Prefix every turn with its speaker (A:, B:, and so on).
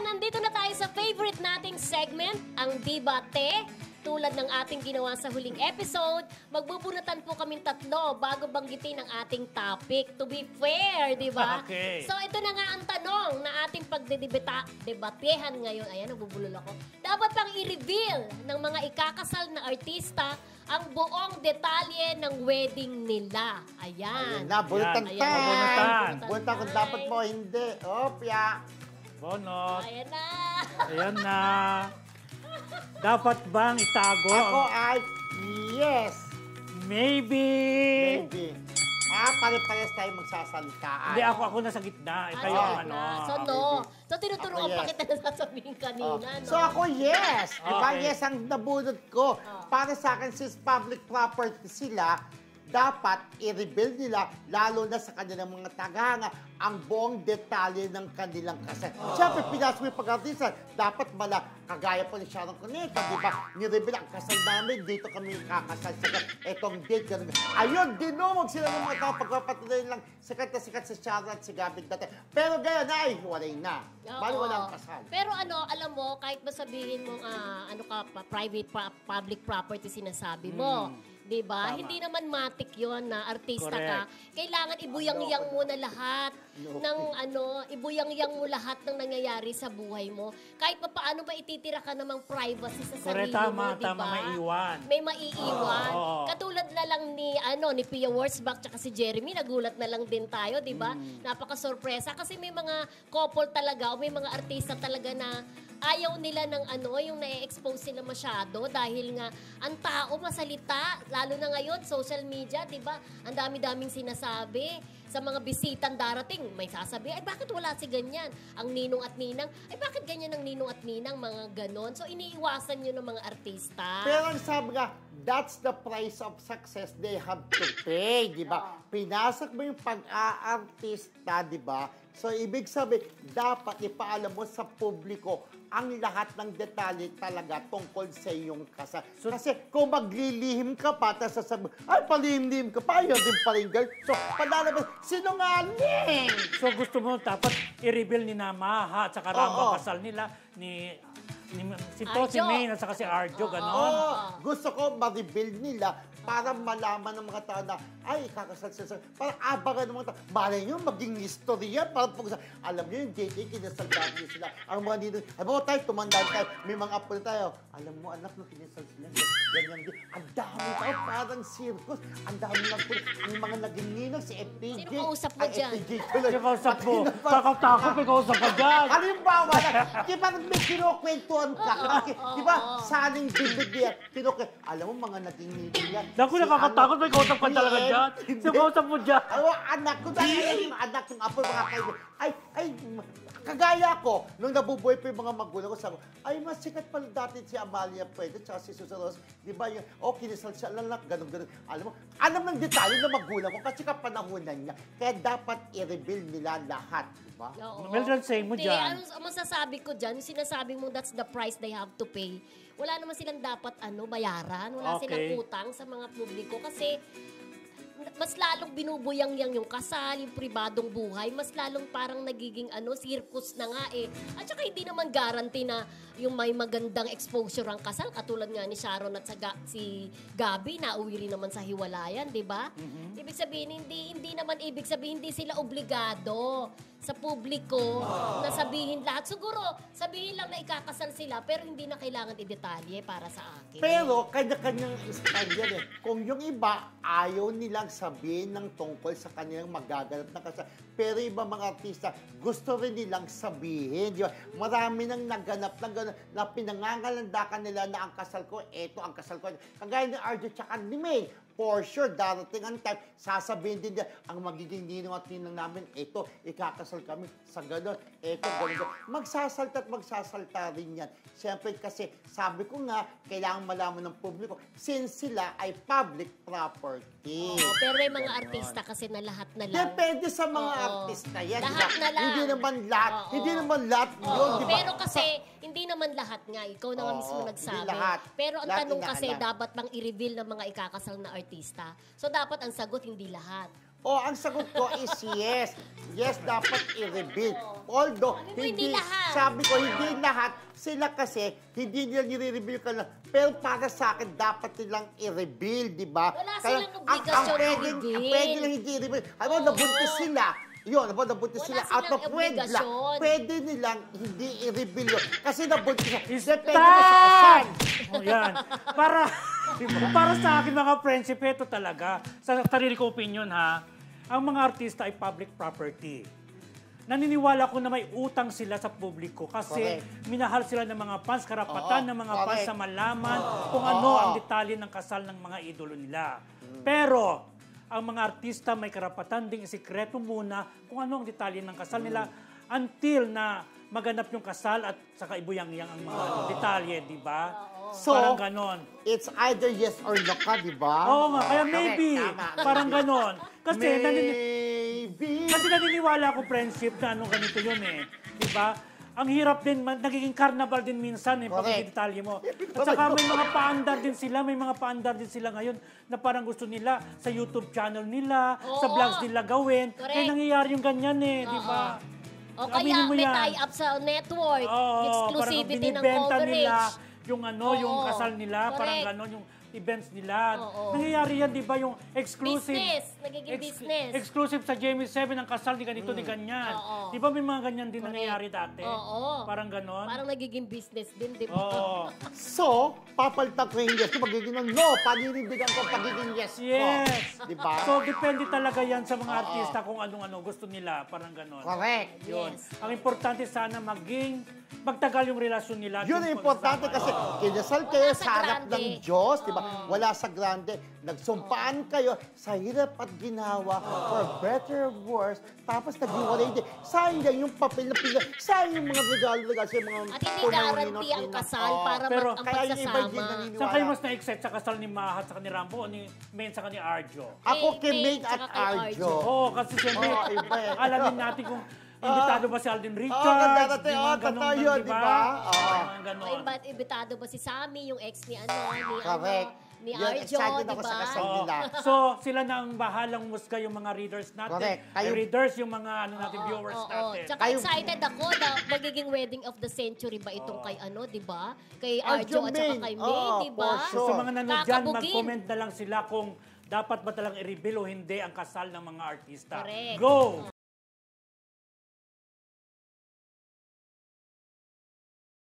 A: nandito na tayo sa favorite nating segment, ang Debate. Tulad ng ating ginawa sa huling episode, magbubunatan po kaming tatlo bago banggitin ang ating topic. To be fair, di ba?
B: Okay.
A: So ito na nga ang tanong na ating pagdedebatehan ngayon. Ayan, nabubulol ako. Dapat pang i-reveal ng mga ikakasal na artista ang buong detalye ng wedding nila. Ayan.
C: Ayun na, bulatan
A: Ayan.
C: time.
A: Bulatan
C: Bulatan kung
A: time.
C: dapat mo, hindi. Opya.
B: Bonot.
A: Ayan na.
B: Ayan na. Dapat bang itago?
C: Ako ay, yes.
B: Maybe.
C: Maybe. Pare-pares tayo magsasalita.
B: Hindi, ako nasa gitna. Ikaw yung ano.
A: So, no. So, tinuturuan
C: Ako,
A: pa
C: yes.
A: kita na sasabihin kanina, no?
C: So ako, yes. Diba,
B: Okay.
C: yes ang nabunod ko. Para sa akin, since public property sila, dapat i-reveal nila, lalo na sa kanilang mga tagahanga, ang buong detalye ng kanilang kasal. Siyempre, pinasok mo yung pag-artista, dapat kagaya po ni Sharon Cuneta, di ba? Ni-reveal ang kasal namin, dito kami kakasal sa etong date, ganun. Ayun, dinumog sila ng mga tao, pagpapatuloy lang sikat na sikat si Sharon at si Gabby dati. Pero gayon, ay, walay na. Bali, walang kasal.
A: Pero alam mo, kahit ba sabihin mo, private, public property sinasabi mo, di ba?
C: Tama.
A: Hindi naman matik yon na artista ka.
B: Correct.
A: Kailangan ibuyang-yang mo na lahat ng ibuyang-yang mo lahat ng nangyayari sa buhay mo. Kahit pa paano ba ititira ka namang privacy sa sarili mo, di ba?
B: Tama, maiiwan.
A: May maiiwan.
B: Oo.
A: Katulad na lang ni Pia Wurzbach tsaka si Jeremy, nagulat na lang din tayo, di ba? Napaka-sorpresa kasi may mga couple talaga o may mga artista talaga na ayaw nila ng yung na-expose sila masyado dahil nga ang tao masalita, lalo na ngayon, social media, di ba? Ang dami-daming sinasabi sa mga bisitang darating. May sasabi, ay bakit wala si ganyan? Ang ninong at ninang, ay bakit ganyan ang ninong at ninang? Mga ganon. So, iniiwasan nyo ng mga artista.
C: Pero ang sabi nga, that's the price of success they have to pay, di ba? Pinasok mo yung pag-aartista, di ba? So, ibig sabihin, dapat ipaalam mo sa publiko ang lahat ng detalye talaga tungkol sa iyong kasal. Kasi kung maglilihim ka pa, tapos sasabihin, ay, palihim-lihim ka pa, yun din pa rin, girl. So, palalabas, sinungaling!
B: So gusto mo dapat i-reveal ni Namaha at saka Ramba kasal nila si Tosi
A: Arjo.
B: Maine at saka si Arjo, ganon.
C: Oo, gusto ko ma-reveal nila para malaman ng mga tao na, ay, kakasal sila. Parang abangan ng mga tao. Malay nyo, maging history yan. Parang alam nyo yung JT, kinasal natin sila. Ang mga nito, alam mo tayo, tumandaan tayo. May mga apo na tayo. Alam mo, anak, nung kinasal sila. Ganyan din. Ang dami tao, parang circus. Ang dami lang po. Yung mga naging ninang, si FPJ.
A: Sino kausap mo dyan?
C: FPJ tuloy.
B: Kasi kausap mo, kakatakot may kausap ka dyan.
C: Halimbawa, di ba may kinukwentuhan ka? Di ba, saling bibig niya, alam mo, mga naging ninang yan.
B: Naku, nakakatakot may kausap ka talaga dyan. Sino kausap mo dyan?
C: Anak ko, dahil yung anak, yung apo, mga kaibigan. Ay, kagaya ko, nung nabubuhay pa yung mga magulang ko, sabi ko, ay, mas sikat pala dati si Amalia Puente, tsaka si Susan Rose. Di ba yung, kinisal siya, lalak, ganun. Alam mo, alam ng detalye ng magulang ko kasi kapanahunan niya. Kaya dapat i-reveal nila lahat, di ba?
A: Oo.
B: Mildred, say mo
A: Hindi,
B: dyan.
A: ang masasabi ko dyan, sinasabi mo that's the price they have to pay. Wala naman silang dapat bayaran. Wala
B: Okay.
A: silang utang sa mga publiko kasi mas lalong binubuyang-yang yung kasal, yung pribadong buhay, mas lalong parang nagiging circus na nga eh. At saka hindi naman guarantee na yung may magandang exposure ang kasal, katulad nga ni Sharon at si Gabby, nauwi rin naman sa hiwalayan, di ba? Ibig sabihin, hindi sila obligado sa publiko na sabihin lahat. Siguro, sabihin lang na ikakasal sila, pero hindi na kailangan i-detalye para sa akin.
C: Pero kanya-kanyang style yan eh. Kung yung iba, ayaw nilang sabihin ng tungkol sa kanilang magaganap na kasal. Pero iba mga artista, gusto rin nilang sabihin. Di ba? Marami nang naganap ng gano'n na pinangangalandakan nila na ang kasal ko, eto ang kasal ko. Kagaya ni Arjo tsaka ni May. For sure, darating ang time, sasabihin din nila, ang magiging ninong at ninang namin, eto, ikakasal kami sa gano'n, eto, gano'n. Magsasalta at magsasalta rin yan. Siyempre kasi, sabi ko nga, kailangan malaman ng publiko, since sila ay public property.
A: Oo, pero may mga artista kasi na lahat na lang.
C: Depende sa mga
A: Oo.
C: artista yan,
A: Lahat
C: diba?
A: na lang.
C: Hindi naman lahat,
A: Oo.
C: hindi naman lahat
A: Oo,
C: yun, diba?
A: pero kasi, hindi naman lahat nga. Ikaw na nga
C: Oo,
A: mismo
C: hindi
A: nagsabi.
C: lahat.
A: Pero ang
C: Lahat
A: tanong kasi,
C: inaalam.
A: dapat bang i-reveal ng mga ikakasal na artista? So, dapat ang sagot, hindi lahat.
C: O, ang sagot ko is yes. Yes, dapat i-reveal. Although,
A: Sabi mo, hindi lahat.
C: sabi ko, hindi lahat. Sila kasi, hindi nila nire-reveal ka lang. Pero para sa akin, dapat nilang i-reveal, di ba?
A: Wala
C: Kaya,
A: silang obligasyon i-reveal.
C: Ang pwede lang hindi i-reveal. Alam mo, nabuntis sila. Yun, nabuntis
A: Wala
C: sila out of
A: silang
C: wedlock.
A: obligasyon.
C: Pwede nilang hindi i-reveal yun. Kasi nabuntis sila.
B: Stop!
C: Depende na sa kasal.
B: O yan. Para sa akin mga friendship, ito talaga. Sa sarili ko opinion ha, ang mga artista ay public property. Naniniwala ko na may utang sila sa publiko kasi
C: Correct.
B: minahal sila ng mga fans, karapatan ng mga fans
C: correct.
B: sa malaman kung ano ang detalye ng kasal ng mga idolo nila. Pero, ang mga artista may karapatan ding isikreto muna kung ano ang detalye ng kasal nila until na maganap yung kasal at saka ibuyang-yang ang mga detalye, di ba?
C: So,
B: Parang ganon.
C: it's either yes or no ka, di ba?
B: Oo nga, kaya
C: Correct,
B: maybe.
C: tama.
B: Parang ganon. Kasi,
C: Maybe.
B: kasi naniniwala ako friendship na ano ganito yun eh. Di ba? Ang hirap din, nagiging carnival din minsan eh, pag
C: Correct.
B: detalye mo. At saka may mga paandar din sila ngayon na parang gusto nila sa YouTube channel nila, sa
A: Oo.
B: vlogs nila gawin.
A: Correct.
B: Kaya nangyayari yung ganyan eh, di ba?
A: O
B: Aminin
A: kaya
B: mo
A: may
B: yan.
A: tie-up sa network,
B: Oo,
A: exclusivity ng
B: binibenta
A: coverage.
B: nila yung ano, yung
A: Oo,
B: kasal nila, parang
A: correct.
B: ganon, yung events nila.
A: Oo.
B: Nangyayari yan, di ba, yung exclusive.
A: Business, nagiging business.
B: Exclusive sa Jamie 7 ang kasal, di ganito, di ganyan.
A: Oo.
B: Di ba may mga ganyan din
A: Correct.
B: nangyayari dati?
A: Oo.
B: Parang ganon.
A: Parang nagiging business din, di ba?
B: Oo.
C: So, papalitan ko yung yes ko, magiging no, paninindigan ko pagiging yes ko.
B: Yes.
C: Di ba?
B: So, depende talaga yan sa mga artista kung anong-ano gusto nila. Parang ganon.
C: Correct.
B: Yun.
A: Yes.
B: Ang importante sana magtagal yung relasyon nila.
C: Yun ang
B: yung
C: importante kasi
B: pagsasama.
C: kinasal kayo
A: sa
C: sa harap
A: grande.
C: ng Diyos, di ba? Wala sa grande. Nagsumpaan kayo sa hirap at ginawa for better or worse. Tapos naghiwalay din. Sayang yan yung papel na pila. Sayang yung mga regalo sa mga
A: At hindi guarantee ang kasal para
B: Pero
A: ang
C: kaya yung iba hindi
A: pagsasama.
C: naniniwala.
B: Saan kayo mas na-excite sa kasal ni Mahat sa ni Rambo o ni Main sa ni Arjo?
C: Ako kay
A: Kay
C: Main
A: Main
C: at
A: tsaka kay
C: Arjo.
B: Oo, kasi siyempre,
C: Oo, iba eh.
B: alamin natin kung imbitado ba si Alden Richards.
C: Oo, darating.
B: yung
C: Oo,
B: mga ganun
C: totoo
B: man,
C: yun,
B: di
C: di
B: ba?
C: ba? Oo.
B: Mga ganon.
A: O imbitado ba si Sammy, yung ex ni
C: Correct.
A: ni
C: Yun,
A: Arjo,
C: excited
A: di
C: ako sa
A: ba?
C: kasal
B: Oo.
C: nila.
B: So, sila na ang bahalang musga yung mga readers natin.
C: Correct.
B: Ay, readers, yung mga ano natin, viewers
A: Oo.
B: natin.
A: Tsaka
C: Kayo-
A: excited ako na magiging wedding of the century ba itong kay di ba? Kay
C: Arjo
A: Arjo at saka
C: Main.
A: kay May,
C: Oo,
A: di ba?
C: for sure.
B: So, sa mga nanood dyan,
A: Kakabugin.
B: mag-comment na lang sila kung dapat ba talang i-reveal o hindi ang kasal ng mga artista.
A: Correct.
B: Go!